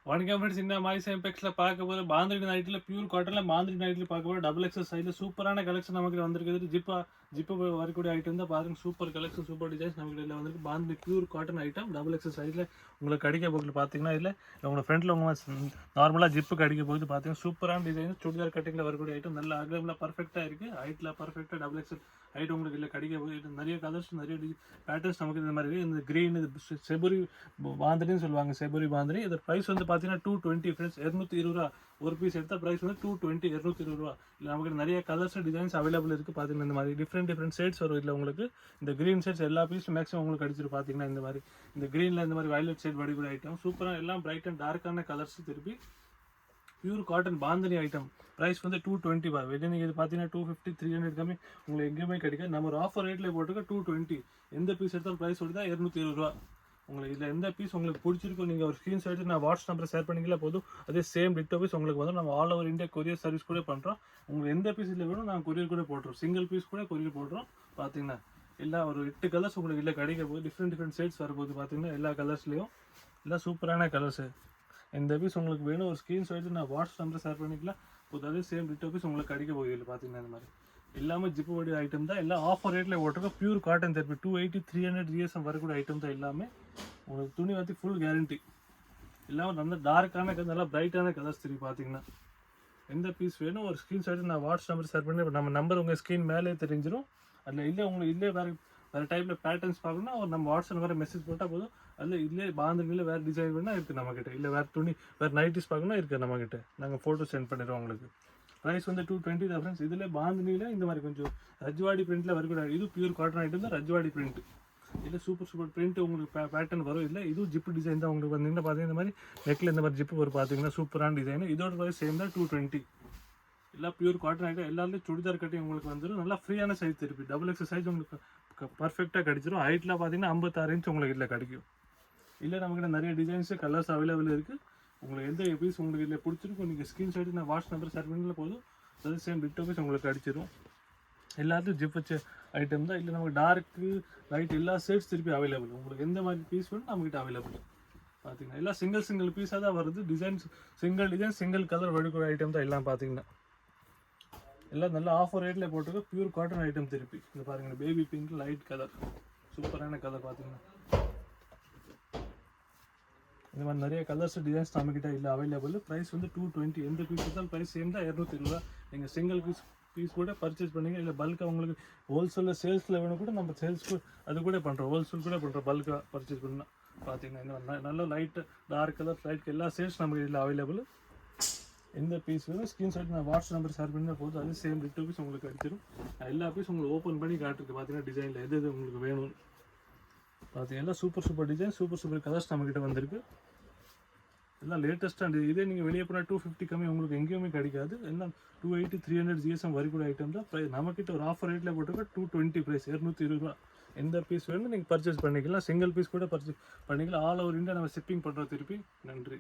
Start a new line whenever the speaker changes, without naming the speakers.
வணக்கம் ஃப்ரெண்ட்ஸ். இந்த மாதிரி செம்பெக்ஸில் பார்க்க போது பாந்தினி நைட்டில் பியூர் காட்டனில் பாந்தினி நைட்டில் பார்க்க போது டபுள் எக்ஸல் சைடில் சூப்பரான கலெக்ஷன் நமக்கு வந்திருக்குது. ஜிப்பு வரக்கூடிய ஐட்டம் தான் பாருங்கள். சூப்பர் கலெக்ஷன், சூப்பர் டிசைன்ஸ் நமக்கு இதில் வந்திருக்கு. Bandhani pure cotton item double XL சைடில் உங்களுக்கு கடிக்க போகுது. பார்த்தீங்கன்னா இல்லை உங்களோட ஃப்ரெண்டில் உங்கள் நார்மலாக ஜிப்பு கடிக்க போகுது. பார்த்தீங்கன்னா சூப்பரான டிசைன் சுடிதார் கட்டிங்கில் வரக்கூடிய ஐட்டம் நல்ல அகலமில் பர்ஃபெக்டாக இருக்குது. ஹைட்டில் பர்ஃபெக்டாக டபுள் எக்ஸல் ஹைட் உங்களுக்கு இல்லை கடிக்க போகுது. நிறைய கலர்ஸ், நிறைய பேட்டர்ன்ஸ் நமக்கு இந்த மாதிரி இருக்குது. இந்த க்ரீன், இது செபுரி பாந்தினின்னு சொல்லுவாங்க. செபுரி பாந்தினி. இதோட ப்ரைஸ் வந்து பார்த்தீங்கன்னா 220 ஃப்ரெண்ட்ஸ். 220 ரூபா ஒரு பீஸ் எடுத்தால் ப்ரைஸ் வந்து 220, 220 ரூபா. இல்லை நமக்கு நிறைய கலர்ஸ் டிசைன்ஸ் அவைலபிள் இருக்குது. பார்த்தீங்கன்னா இந்த மாதிரி டிஃப்ரெண்ட் ஷேட்ஸ் வரும். இல்லை உங்களுக்கு இந்த க்ரீன் ஷேட்ஸ் எல்லா பீஸும் மேக்ஸிமம் உங்களுக்கு அடிச்சிரு. பார்த்தீங்கன்னா இந்த மாதிரி இந்த க்ரீனில் இந்த மாதிரி வயலட் ஷேட் வடிக்கூடிய ஐட்டம் சூப்பராக எல்லாம் பிரைட் அண்ட் டார்க்கான கலர்ஸ் திருப்பி pure cotton bandhani item. Price வந்து 220 ரூபா. வெளியே நீங்கள் இது பார்த்தீங்கன்னா 250, 300 கம்மி உங்களுக்கு எங்கேயுமே கிடைக்காது. நம்ம ஒரு ஆஃபர் ரேட்டில் போட்டுக்க 220. எந்த பீஸ் எடுத்தாலும் ப்ரைஸ் வந்து தான் 220 ரூபா. உங்களுக்கு இதில் எந்த பீஸ் உங்களுக்கு பிடிச்சிருக்கோ நீங்கள் ஒரு ஸ்க்ரீன்ஷாட் எடுத்து நான் வாட்ஸ்அப் நம்பரை ஷேர் பண்ணிக்கலாம் போதும். அதே சேம் டிட்டோ பீஸ் உங்களுக்கு வந்து நம்ம all over India courier service கூட பண்ணுறோம். உங்களுக்கு எந்த பீஸ் இல்லை வேணும் நாங்கள் கொரியர் கூட போட்டுறோம். சிங்கிள் பீஸ் கூட கொரியர் போட்டுறோம். பார்த்தீங்கன்னா எல்லா ஒரு 8 கலர்ஸ் உங்களுக்கு இல்லை கிடைக்க போது. டிஃப்ரெண்ட் ஷேட்ஸ் வரும்போது பார்த்தீங்கன்னா எல்லா கலர்ஸ்லேயும் எல்லாம் சூப்பரான கலர்ஸு. எந்த பீஸ் உங்களுக்கு வேணும் ஒரு ஸ்க்ரீன்ஷாட் எடுத்து நான் வாட்ஸ்அப் நம்பரை ஷேர் பண்ணிக்கலாம் போதும். அதே சேம் டிட்டோ பீஸ் உங்களுக்கு கிடைக்க போகுது. இல்லை பார்த்தீங்கன்னா இந்த மாதிரி எல்லாமே ஜிப்பு வடி ஐட்டம் தான். எல்லாம் ஆஃபர் ரேட்டில் போட்டிருக்கோம். பியூர் காட்டன் தெரப்பி 280, 300 ஜிஎஸ்எம் வரக்கூடிய ஐட்டம் தான் எல்லாமே. உங்களுக்கு துணி வந்து ஃபுல் கேரண்டி. எல்லாமே நல்ல டார்க்கான நல்லா பிரைட்டான கலர்ஸ் திருப்பி. பார்த்தீங்கன்னா எந்த பீஸ் வேணும் ஒரு ஸ்க்ரீன்ஷாட் நான் வாட்ஸ்அப் நம்பர் ஷேர் பண்ணி நம்ம நம்பர் உங்கள் ஸ்க்ரீன் மேலே தெரிஞ்சிடும். அதில் இல்லை உங்களுக்கு இல்லை வேறு டைப்பில் பேட்டர்ன்ஸ் பார்க்கணும்னா ஒரு நம்ம வாட்ஸ்அப் வேறு மெசேஜ் போட்டால் போதும். அதில் இல்லை பாந்தினியில் வேறு டிசைன் வேணால் இருக்குது நம்மக்கிட்ட. இல்லை வேறு துணி வேறு நைட்டிஸ் பார்க்கணும்னா இருக்குது நம்மக்கிட்ட. நாங்கள் ஃபோட்டோ சென்ட் பண்ணிடுவோம் உங்களுக்கு. ப்ரைஸ் வந்து 220 தான் ஃப்ரெண்ட்ஸ். இதில் பாந்தினியில் இந்த மாதிரி கொஞ்சம் ரஜ்வாடி பிரிண்ட்டில் வரக்கூடாது. இது பியூர் காட்டன் ஐட்டம் தான் ரஜ்வாடி பிரிண்ட். இல்லை சூப்பர் பிரிண்ட் உங்களுக்கு பேட்டர்ன் வரும். இல்லை இதுவும் ஜிப்பு டிசைன் தான் உங்களுக்கு வந்தீங்கன்னா பார்த்தீங்கன்னா இந்த மாதிரி நெக்கில் இந்த மாதிரி ஜிப்பு வரும். பார்த்தீங்கன்னா சூப்பரான டிசைன். இதோட ப்ரைஸ் சேம் தான் 220. எல்லாம் பியூர் காட்டன் ஐட்டம். எல்லாருலேயும் சுடிதார் கட்டி உங்களுக்கு வந்துடும். நல்லா ஃப்ரீயான சைஸ் திருப்பி டபுள் எக்ஸ் சைஸ் உங்களுக்கு பர்ஃபெக்டாக கிடச்சிரும். ஹைட்டில் பார்த்தீங்கன்னா 56 இன்ச் உங்களுக்கு இல்லை கிடைக்கும். இல்லை நம்மக்கிட்ட நிறைய டிசைன்ஸு கலர்ஸ் அவைலபிள் இருக்குது. உங்களுக்கு எந்த பீஸ் உங்களுக்கு இல்லை பிடிச்சிருக்கும் நீங்கள் ஸ்க்ரீன்ஷாட் நான் வாட்ஸ்அப் நம்பர் ஷேர் பண்ணல போதும். அது சேம் டிட்டோ பீஸ் உங்களுக்கு அடிச்சிடும். எல்லாத்துக்கும் ஜிப் வச்ச ஐட்டம் தான். இல்லை நமக்கு டார்க்கு லைட் எல்லா ஷேட்ஸ் திருப்பி அவைலபிள். உங்களுக்கு எந்த மாதிரி பீஸ் வேணும் நம்மகிட்ட அவைலபிள். பார்த்தீங்கன்னா எல்லாம் சிங்கிள் பீஸாக தான் வருது. Designs single design single colour வடிக்கிற ஐட்டம் தான் எல்லாம். பார்த்தீங்கன்னா எல்லாம் நல்ல ஆஃபர் ரேட்டில் போட்டுருக்க பியூர் காட்டன் ஐட்டம் திருப்பி. இந்த பாருங்கள் பேபி பிங்க் லைட் கலர் சூப்பரான கலர். பார்த்தீங்கன்னா இந்த மாதிரி நிறைய கலர்ஸ் டிசைன்ஸ் நம்மக்கிட்ட இல்லை அவைலபிள். ப்ரைஸ் வந்து 220. எந்த பீஸ் எடுத்தாலும் ப்ரைஸ் சேம் தான் 220 ரூபா. நீங்கள் சிங்கிள் பீஸ் கூட பர்ச்சேஸ் பண்ணிங்க. இல்லை பல்காக உங்களுக்கு ஹோல்சேலில் சேல்ஸில் வேணும் கூட நம்ம சேல்ஸ்க்கு அது கூட பண்ணுறோம். ஹோல்சேல் கூட பண்ணுறோம் பல்காக பர்ச்சேஸ் பண்ணால். பார்த்தீங்கன்னா இந்த நல்ல லைட்டு டார்க் கலர் லைட் எல்லா சேல்ஸ் நமக்கு இதில் அவைலபிள். எந்த பீஸ் வேணும் ஸ்க்ரீன்ஷாட் நான் வாட்ஸ்அப் நம்பர் ஷேர் பண்ணால் போதும். அது சேம் டிட்டோ பீஸ் உங்களுக்கு அடிச்சிடும். எல்லா பீஸ் உங்களுக்கு ஓப்பன் பண்ணி காட்டுருக்கு. பார்த்தீங்கன்னா டிசைனில் எது உங்களுக்கு வேணும். பார்த்தீங்கன்னா சூப்பர் டிசைன் சூப்பர் கலர்ஸ் நம்மக்கிட்ட வந்திருக்கு. எல்லாம் லேட்டஸ்ட்டாக இதே நீங்கள் வெளியே போனால் 250 கம்மி உங்களுக்கு எங்கேயுமே கிடைக்காது. எல்லாம் 280, 300 ஜிஎஸ்எம் வரைக்கூடிய ஐட்டம் தான். நம்மக்கிட்ட ஒரு ஆஃபர் ரேட்டில் போட்டுருக்க 220 ப்ரைஸ் 220 ரூபா. எந்த பீஸ் வேணும் நீங்கள் பர்ச்சேஸ் பண்ணிக்கலாம். சிங்கிள் பீஸ் கூட பர்ச்சேஸ் பண்ணிக்கலாம். ஆல் ஓவர் இந்தியா நம்ம ஷிப்பிங் பண்ணுறோம் திருப்பி. நன்றி.